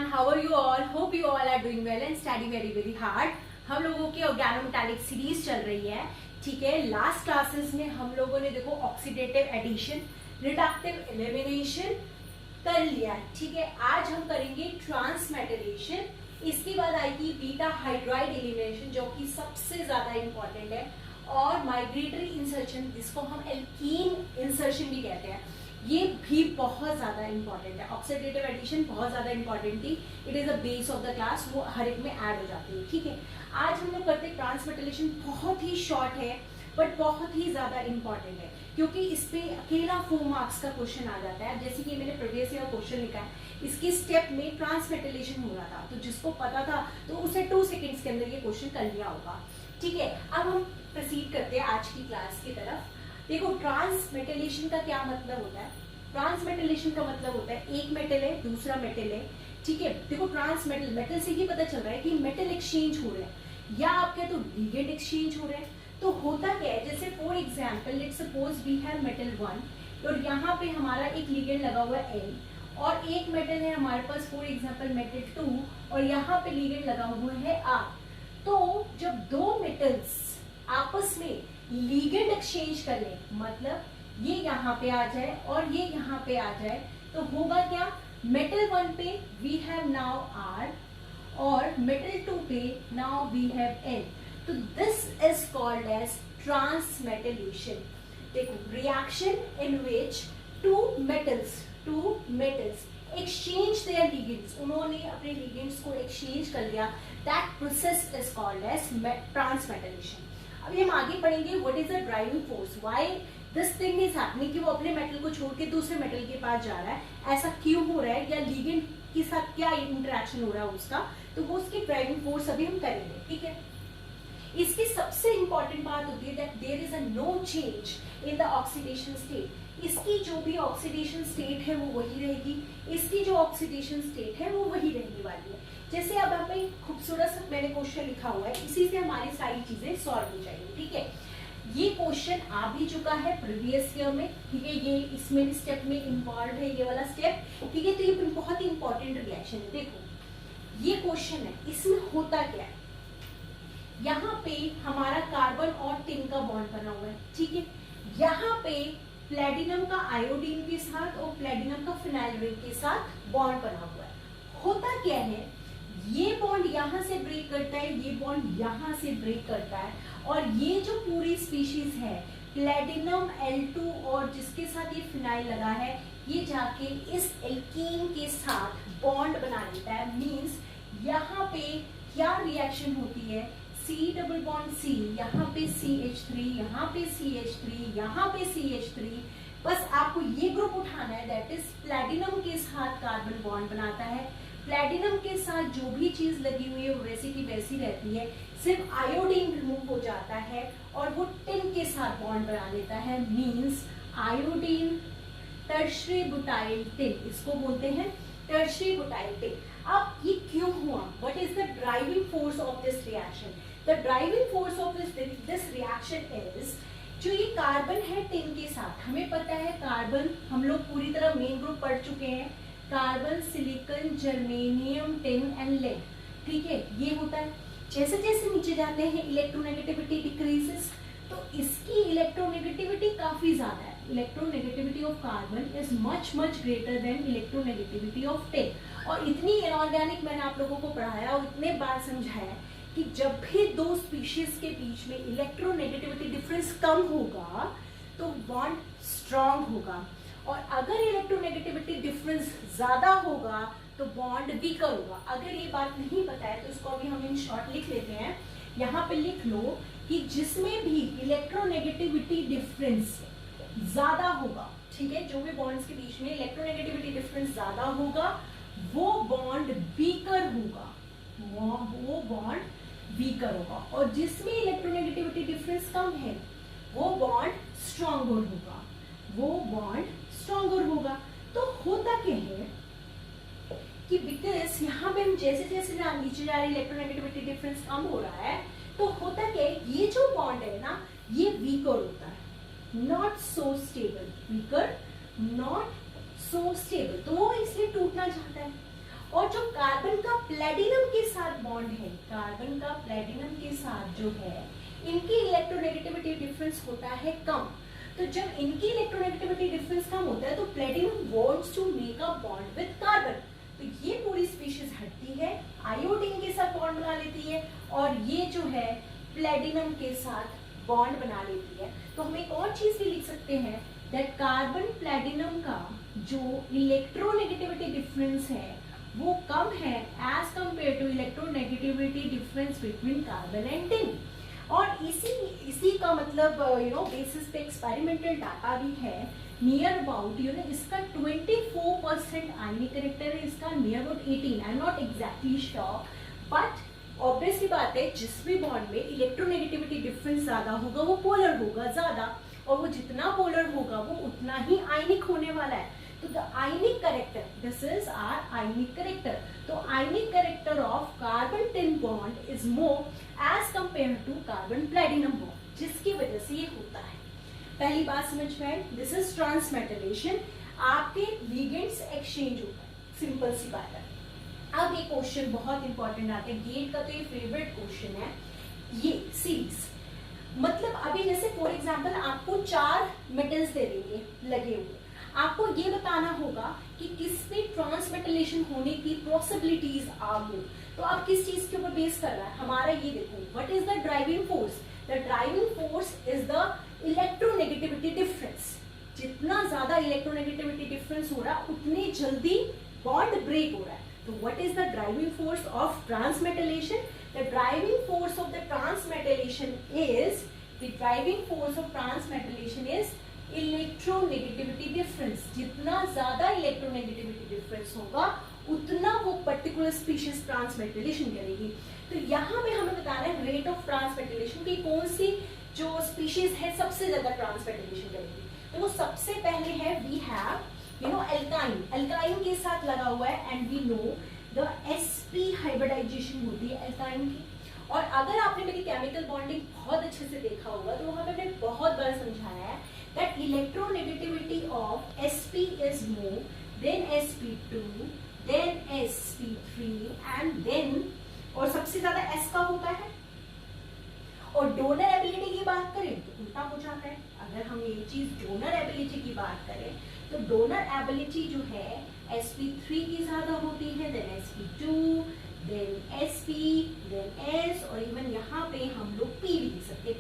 everyone, how are you all? Hope you all are doing well and study very hard. हम लोगों की organometallic series चल रही है, ठीक है। लास्ट क्लासेस में हम लोगों ने देखो ऑक्सीडेटिव एडिशन, रिडक्टिव एलिमिनेशन कर लिया, ठीक है। आज हम करेंगे ट्रांसमेटलेशन, इसके बाद आएगी बीटा हाइड्राइड एलिमिनेशन जो कि सबसे ज्यादा इंपॉर्टेंट है, और माइग्रेटरी इंसर्शन जिसको हम एल्कीन इंसर्शन भी कहते हैं, ये भी बहुत ज्यादा इंपॉर्टेंट है। ऑक्सीडेटिव एडिशन बहुत ज्यादा इंपॉर्टेंट थी, it is the base of the class, वो हर एक में ऐड हो जाती है, ठीक है। आज हम लोग करते हैं ट्रांसमेटलेशन, बहुत ही शॉर्ट है बट बहुत ही ज्यादा इंपॉर्टेंट है, क्योंकि इस पे अकेला 4 मार्क्स का क्वेश्चन आ जाता है। जैसे कि मैंने प्रीवियस ईयर क्वेश्चन लिखा है, इसके स्टेप में ट्रांसमेटलेशन हो रहा था, तो जिसको पता था तो उसे 2 सेकेंड्स के अंदर ये क्वेश्चन कर लिया होगा, ठीक है। अब हम प्रोसीड करते हैं आज की क्लास की तरफ। देखो ट्रांसमेटलेशन का क्या मतलब होता है। ट्रांसमेटलेशन का मतलब होता है एक मेटल है दूसरा मेटल है, ठीक है। देखो ट्रांसमेटल, मेटल से ये पता चल रहा है कि मेटल एक्सचेंज हो रहे हैं, या आप कहें तो लिगेंड एक्सचेंज हो रहे हैं। तो होता क्या है, जैसे for example let's suppose we have metal 1 और यहाँ पे हमारा एक लिगेंड लगा हुआ है N, और एक मेटल है हमारे पास फॉर एग्जाम्पल मेटल 2 और यहाँ पे लिगेंड लगा हुआ है R। तो जब दो मेटल्स आपस में लिगेंड एक्सचेंज कर ले, मतलब ये यहाँ पे आ जाए और ये यहाँ पे आ जाए, तो होगा क्या, मेटल 1 पे वी हैव नाउ R और मेटल 2 पे नाउ वी हैव N। तो this is called as transmetalation. देखो reaction in which two metals exchange their ligands, उन्होंने अपने ligands को exchange कर लिया, that process is called as transmetalation। अभी हम आगे पढ़ेंगे what is the driving force, why this thing is happening, कि वो अपने मेटल को छोड़ के दूसरे मेटल के पास जा रहा है, ऐसा क्यों हो रहा है, या लिगेंड के साथ क्या इंटरेक्शन हो रहा है उसका, तो वो उसकी ड्राइविंग फोर्स अभी हम करेंगे, ठीक है। इसकी सबसे इंपॉर्टेंट बात होती है that there is a no change in the oxidation state. इसकी जो भी ऑक्सीडेशन स्टेट है वो वही रहेगी, इसकी जो ऑक्सीडेशन स्टेट है वो वही रहने वाली है। जैसे अब हमें खूबसूरत सा मैंने क्वेश्चन लिखा हुआ है, इसी से हमारी सारी चीजें सॉल्व हो जाएंगी, ठीक है। ये क्वेश्चन आ भी चुका है प्रीवियस ईयर में, ठीक है। ये इसमें स्टेप में इन्वॉल्व है, ये वाला स्टेप, ठीक है। तो ये बहुत ही इंपॉर्टेंट रिएक्शन है। देखो ये क्वेश्चन है, इसमें होता क्या है, यहाँ पे हमारा कार्बन और टिन का बॉन्ड बना हुआ है, ठीक है। यहाँ पे प्लेटिनम का आयोडीन के साथ और प्लेटिनम का फिनाइल रिंग के साथ बॉन्ड बना हुआ है। होता क्या है, ये बॉन्ड यहाँ से ब्रेक करता है, ये बॉन्ड यहाँ से ब्रेक करता है, और ये जो पूरी स्पीशीज है प्लेटिनम L2 और जिसके साथ ये फिनाइल लगा है, ये जाके इस एल्कीन के साथ बॉन्ड बना लेता है। मींस यहाँ पे क्या रिएक्शन होती है, C डबल बॉन्ड C, यहाँ पे CH3, यहाँ पे CH3, यहाँ पे CH3, बस आपको ये ग्रुप उठाना है, दैट इज प्लेटिनम के साथ कार्बन बॉन्ड बनाता है। प्लेटिनम के साथ जो भी चीज लगी हुई है वो वैसी की वैसी रहती है, सिर्फ आयोडीन रिमूव हो जाता है और वो टिन के साथ बॉन्ड बना लेता है। Means iodine tertiary butyl tin, इसको बोलते हैं टर्शरी बुटाइल टिन। अब ये क्यों हुआ, what is the driving force of this reaction. The driving force of this reaction is, जो ये कार्बन है टिन के साथ, हमें पता है कार्बन, हम लोग पूरी तरह मेन ग्रुप पढ़ चुके हैं, carbon silicon germanium tin and lead, ठीक है। ये होता है, जैसे जैसे नीचे जाते हैं इलेक्ट्रोनेगेटिविटी डिक्रीजेस, तो इसकी इलेक्ट्रोनेगेटिविटी काफी ज्यादा है। Electronegativity of carbon is much greater than electronegativity of tin. और इतनी इनऑर्गेनिक मैंने आप लोगों को पढ़ाया और इतने बार समझाया कि जब भी दो स्पीशीज के बीच में इलेक्ट्रोनेगेटिविटी डिफरेंस कम होगा तो बॉन्ड स्ट्रॉन्ग होगा, और अगर इलेक्ट्रोनेगेटिविटी डिफरेंस ज्यादा होगा तो बॉन्ड वीकर होगा। अगर ये बात नहीं पता है तो इसको अभी हम इन शॉर्ट लिख लेते हैं। यहाँ पे लिख लो कि जिसमें भी इलेक्ट्रोनेगेटिविटी डिफरेंस ज्यादा होगा, ठीक है, जो भी बॉन्ड्स के बीच में इलेक्ट्रोनेगेटिविटी डिफरेंस ज्यादा होगा वो बॉन्ड वीकर होगा, वो बॉन्ड वीकर होगा, और जिसमें इलेक्ट्रोनेगेटिविटी डिफरेंस कम है वो बॉन्ड स्ट्रॉन्गर होगा, वो बॉन्ड स्ट्रॉन्गर होगा। तो होता क्या है कि बिकॉज यहाँ पे हम जैसे जैसे नीचे जा रहे इलेक्ट्रोनेगेटिविटी डिफरेंस कम हो रहा है, तो होता क्या है, ये जो बॉन्ड है ना ये वीकर होता है, not so stable, weaker not so stable, तो वो इसलिए टूटना चाहता है। और जो कार्बन का प्लेटिनम के साथ बॉन्ड है, कार्बन का प्लेटिनम के साथ जो है, इनकी इलेक्ट्रोनेगेटिविटी डिफरेंस होता है कम। तो जब इनकी इलेक्ट्रोनेगेटिविटी डिफरेंस कम होता है तो platinum wants to make a bond with carbon, तो ये पूरी स्पीशीज हटती है, आयोडीन के साथ बॉन्ड बना लेती है और ये जो है प्लेटिनम के साथ बॉन्ड बना लेती है। तो हम एक और चीज भी लिख सकते हैं दैट कार्बन प्लेटिनम का जो इलेक्ट्रोनेगेटिविटी डिफरेंस है वो कम है as compare to electronegativity difference between carbon and tin. और इसी का मतलब बेसिस पे एक्सपेरिमेंटल डाटा भी है, नियर अबाउट इसका 24% आयनिक कैरेक्टर है, इसका near about 18, I am not exactly sure, but obviously बात है जिस भी बॉन्ड में इलेक्ट्रोनेगेटिविटी डिफरेंस ज्यादा होगा वो पोलर होगा ज्यादा, और वो जितना पोलर होगा वो उतना ही आयनिक होने वाला है। तो the ionic character, this is our ionic character, तो ionic character of carbon tin bond is more as compare to carbon platinum bond, जिसकी वजह से ये होता है। पहली बात समझ में आई, दिस इज ट्रांसमेटलेशन, आपके लिगेंड्स एक्सचेंज होता है, सिंपल सी बात है। अब ये क्वेश्चन बहुत इंपॉर्टेंट आते हैं, गेट का तो ये फेवरेट क्वेश्चन है, ये सीरीज मतलब अभी जैसे फॉर एग्जांपल आपको 4 मेटल्स दे देंगे लगे हुए, आपको ये बताना होगा कि किसमें ट्रांसमेटलेशन होने की पॉसिबिलिटीज आ गई, तो आप किस चीज के ऊपर बेस कर रहा है, हमारा ये देखो what is the driving force, the driving force is the electronegativity difference, जितना ज्यादा इलेक्ट्रोनेगेटिविटी डिफरेंस हो रहा है उतनी जल्दी बॉन्ड ब्रेक हो रहा है। तो what is the driving force of transmetallation? The driving force of the transmetallation is electronegativity difference. जितना ज्यादा electronegativity difference होगा उतना वो particular species transmetallation करेगी। तो यहाँ पे हमें बताना है rate of transmetallation की कौन सी जो species है सबसे ज्यादा transmetallation करेगी। तो वो सबसे पहले है we have अल्काइन के साथ लगा हुआ है and we know the sp hybridization होती है अल्काइन की। और अगर आपने मेरी केमिकल बॉन्डिंग बहुत अच्छे से देखा होगा तो वहां पे मैंने बहुत बार समझाया है that electronegativity of sp is more than sp2 than sp3 and then, और सबसे ज्यादा s का होता है। और डोनर एबिलिटी की बात करें तो उल्टा हो जाता है, अगर हम ये चीज डोनर एबिलिटी की बात करें तो डोनर एबिलिटी जो है sp3 की ज्यादा होती है than sp2 than sp than s, और इवन यहाँ पे हम लोग p भी लिख सकते हैं,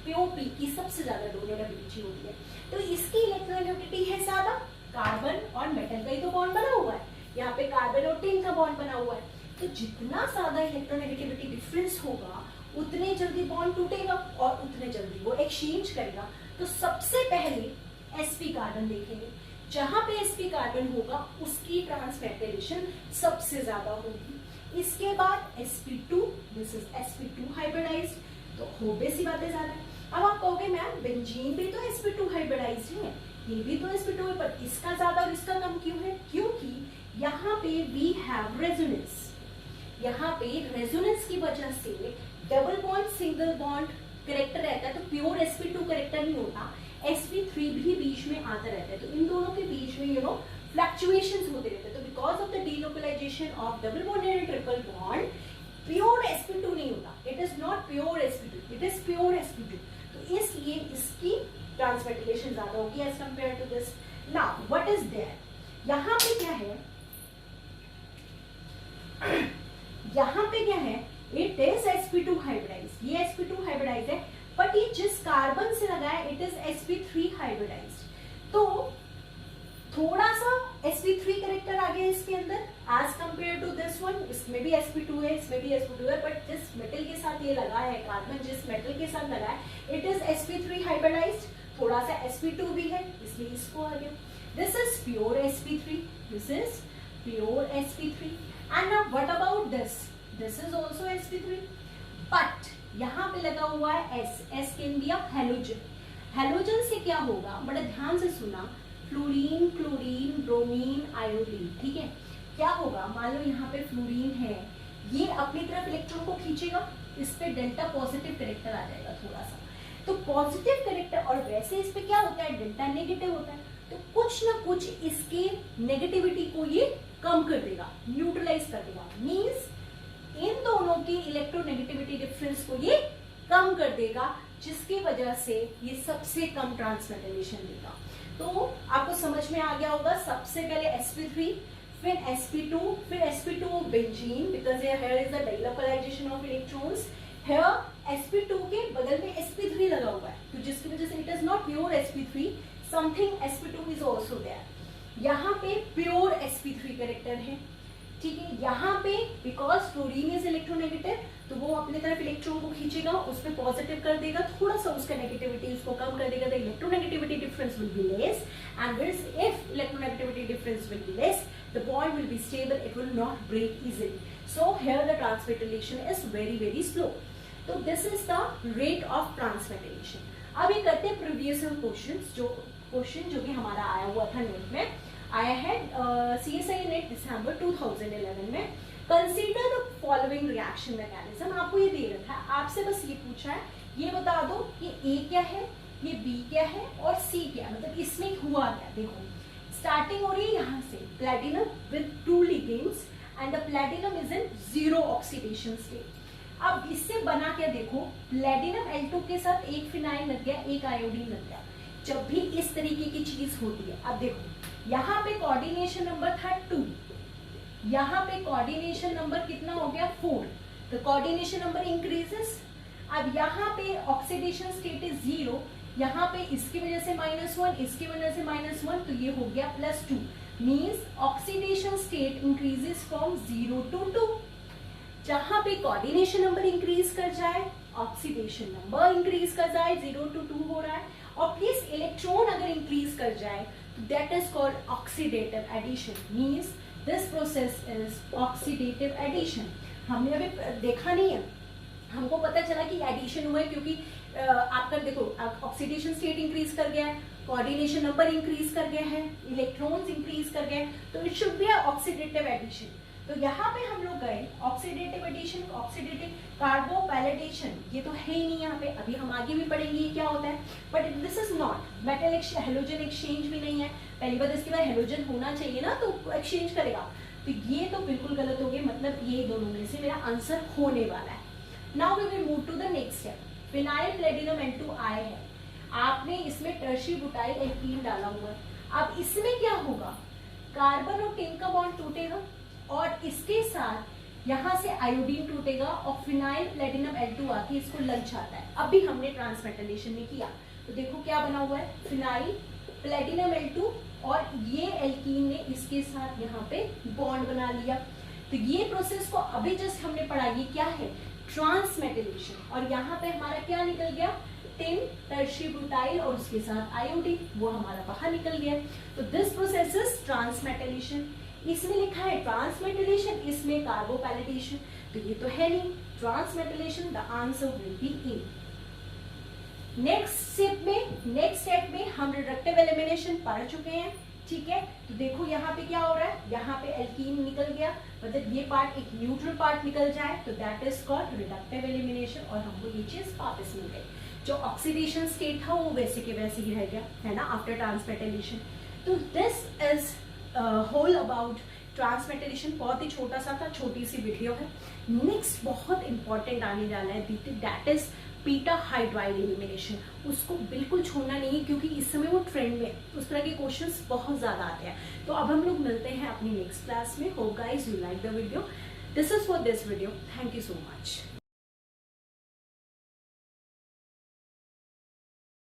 pop की सबसे ज्यादा डोनर एबिलिटी होती है। तो इसकी इलेक्ट्रोनेगेटिविटी है ज्यादा, कार्बन और मेटल का ही तो बॉन्ड बना हुआ है, यहाँ पे कार्बन और टिन का बॉन्ड बना हुआ है। तो जितना ज्यादा इलेक्ट्रोनेगेटिविटी डिफरेंस होगा उतने जल्दी बॉन्ड टूटेगा और उतने जल्दी वो एक्सचेंज करेगा। तो सबसे पहले sp कार्बन देखेंगे, जहां पे sp कार्बन होगा उसकी ट्रांसमेटलेशन सबसे ज्यादा होगी। इसके बाद sp2, this is sp2 hybridised, तो हो बेसी बातें ज्यादा। अब आप कहोगे मैम बेंजीन भी तो sp2 हाइब्रिडाइज्ड है, ये भी तो sp2 है, पर इसका ज्यादा और इसका कम क्यों है? क्योंकि यहाँ पे वी हैव रेजोनेंस, यहाँ पे रेजोनेंस की वजह से double bond single bond character रहता है, तो प्योर sp2 करेक्टर नहीं होता, sp3 भी बीच में आता रहता है। तो इन दोनों के बीच में फ्लक्चुएशंस होते रहते हैं। तो because of the delocalization of double bond and triple bond pure sp2 नहीं होता, it is not pure sp2, it is pure sp2। तो इसलिए इसकी ट्रांसमेटलेशन ज्यादा होगी as compare to this. Now what is there, यहाँ पे क्या है, यहाँ पे क्या है, इट इज sp2 हाइब्रिडाइज्ड, ये sp2 हाइब्रिडाइज्ड है, बट ये जिस कार्बन से लगा है इट इज sp3 हाइब्रिडाइज्ड। तो थोड़ा सा sp3 करेक्टर आ गया इसके अंदर as compare to this one, इसमें भी sp2 है, इसमें भी sp2 है, बट जिस मेटल के साथ ये लगा है कार्बन, जिस मेटल के साथ लगा है इट इज sp3 हाइब्रिडाइज्ड, थोड़ा सा sp2 भी है इसलिए इसको आ गया। This is pure sp3, this is pure sp3 and now what about this, this is also sp3, but यहाँ पे लगा हुआ है s can be a halogen. Halogen से क्या होगा, बड़ा ध्यान से सुना, फ्लोरीन, क्लोरीन, ब्रोमीन, आयोडीन, ठीक है। क्या होगा, मान लो यहाँ पे फ्लोरीन है, ये अपनी तरफ इलेक्ट्रॉन को खींचेगा, इस पे डेल्टा पॉजिटिव करेक्टर आ जाएगा थोड़ा सा, तो पॉजिटिव करेक्टर, और वैसे इस पे क्या होता है डेल्टा नेगेटिव होता है, तो कुछ ना कुछ इसके नेगेटिविटी को ये कम कर देगा, न्यूट्रलाइज कर देगा। मींस इन दोनों की इलेक्ट्रोनेगेटिविटी डिफरेंस को ये कम कर देगा, जिसकी वजह से ये सबसे कम ट्रांसमेटलेशन देगा। तो आपको समझ में आ गया होगा, सबसे पहले sp3, फिर sp2, फिर sp2 benzene, because here is the delocalisation of electrons. Here sp2 के बगल में sp3 लगा हुआ है, तो जिसकी वजह से it is not pure sp3, something sp2 is also there. यहाँ पे प्योर sp3 कैरेक्टर है, ठीक है। यहाँ पे बिकॉज फ्लोरीन इज इलेक्ट्रोनेगेटिव, तो वो अपने तरफ इलेक्ट्रॉन को खींचेगा, उस पर पॉजिटिव कर देगा, थोड़ा सा उसका नेगेटिविटी उसको कम कर देगा, the electronegativity difference will be less, and if electronegativity difference will be less, the bond will be stable, it will not break easily. So here the transmetalation is very very slow. तो this is the rate of transmetalation. अब ये करते हैं previous question जो कि हमारा आया हुआ था नेट में, आया है CSI नेट दिसंबर 2011 में। Consider the following reaction mechanism, आपको ये दे रखा है, आपसे बस ये पूछा है, ये बता दो ये A क्या है, ये B क्या है और C क्या है, मतलब इसमें हुआ क्या। देखो स्टार्टिंग हो रही है यहाँ से, platinum with 2 ligands and the platinum is in 0 oxidation state. अब इससे बना क्या, देखो प्लैटिनम L2 के साथ एक फिनाइल लग गया, एक आयोडीन लग गया। जब भी इस तरीके की चीज होती है, अब देखो यहाँ पे कोऑर्डिनेशन नंबर था 2, यहाँ पे कोऑर्डिनेशन नंबर कितना हो गया 4, तो कोऑर्डिनेशन नंबर इंक्रीजेस। अब यहाँ पे ऑक्सीडेशन स्टेट इज 0, यहाँ पे इसकी वजह से -1, इसकी वजह से -1, तो ये हो गया +2, means oxidation state increases from 0 to 2। जहां पे कोऑर्डिनेशन नंबर इंक्रीज कर जाए, ऑक्सीडेशन नंबर इंक्रीज कर जाए, 0 to 2 हो रहा है, और प्लीज इलेक्ट्रॉन अगर इंक्रीज कर जाए तो that is called oxidative addition, means this process is oxidative addition. हमने अभी देखा नहीं है, हमको पता चला कि एडिशन हुआ है क्योंकि आपका देखो ऑक्सीडेशन स्टेट इंक्रीज कर गया है, कोऑर्डिनेशन नंबर इंक्रीज कर गया है, इलेक्ट्रॉन्स इंक्रीज कर गए, तो it should be oxidative addition. तो यहाँ पे हम लोग गए ऑक्सीडेटिव एडिशन, ऑक्सीडेटिव कार्बोपैलेटेशन, ये तो है ही नहीं यहाँ पे, अभी हम आगे भी पढ़ेंगे ये क्या होता है, but this is not metal halogen exchange भी नहीं है। पहली बात इसके बाद हेलोजन होना चाहिए ना, तो एक्सचेंज करेगा, तो ये तो बिल्कुल गलत हो गया, मतलब ये दोनों में से मेरा आंसर होने वाला है। Now we will move to the next step. Phenyl platinum N2 आए हैं, आपने इसमें टर्शी बुटाइल एल्कीन डाला हुआ है। अब इसमें क्या होगा, कार्बन और टिन का बॉन्ड टूटेगा और इसके साथ यहाँ से आयोडीन टूटेगा और फिनाइल प्लैटिनम L2 आके इसको लग जाता है। अभी हमने ट्रांसमेटलेशन में किया तो देखो क्या बना हुआ है, फिनाइल प्लैटिनम L2 और ये एल्कीन ने इसके साथ यहाँ पे बॉन्ड बना लिया। तो ये प्रोसेस को अभी जस्ट हमने पढ़ा, ये क्या है, ट्रांसमेटलेशन। और यहाँ पे हमारा क्या निकल गया, टिन, टर्शी ब्यूटाइल और उसके साथ आयोडीन, वो हमारा बाहर निकल गया। तो दिस प्रोसेस इज ट्रांसमेटलेशन। इसमें लिखा है ट्रांसमेटलेशन, इसमें कार्बोपैलेटेशन, तो ये तो है नहीं transmetalation, the answer will be A. Next step में हम रिडक्टिव एलिमिनेशन पढ़ चुके हैं, ठीक है। तो देखो यहाँ पे क्या हो रहा है, यहाँ पे एल्कीन निकल गया, मतलब ये पार्ट एक न्यूट्रल पार्ट निकल जाए तो that is called reductive elimination, और हमको ये चीज वापस मिल गई। जो ऑक्सीडेशन स्टेट था वो वैसे के वैसे ही रह गया, है ना, आफ्टर ट्रांसमेटलेशन। तो दिस इज होल अबाउट ट्रांसमेटलेशन। बहुत ही छोटा सा था, छोटी सी वीडियो है। नेक्स्ट बहुत इंपॉर्टेंट आने जाना है, that is beta hydride elimination. उसको बिल्कुल छोड़ना नहीं है क्योंकि इस समय वो ट्रेंड में, उस तरह के क्वेश्चंस बहुत ज्यादा आते हैं। तो अब हम लोग मिलते हैं अपनी नेक्स्ट क्लास में। Hope guys you like the video. This is for this video, thank you so much.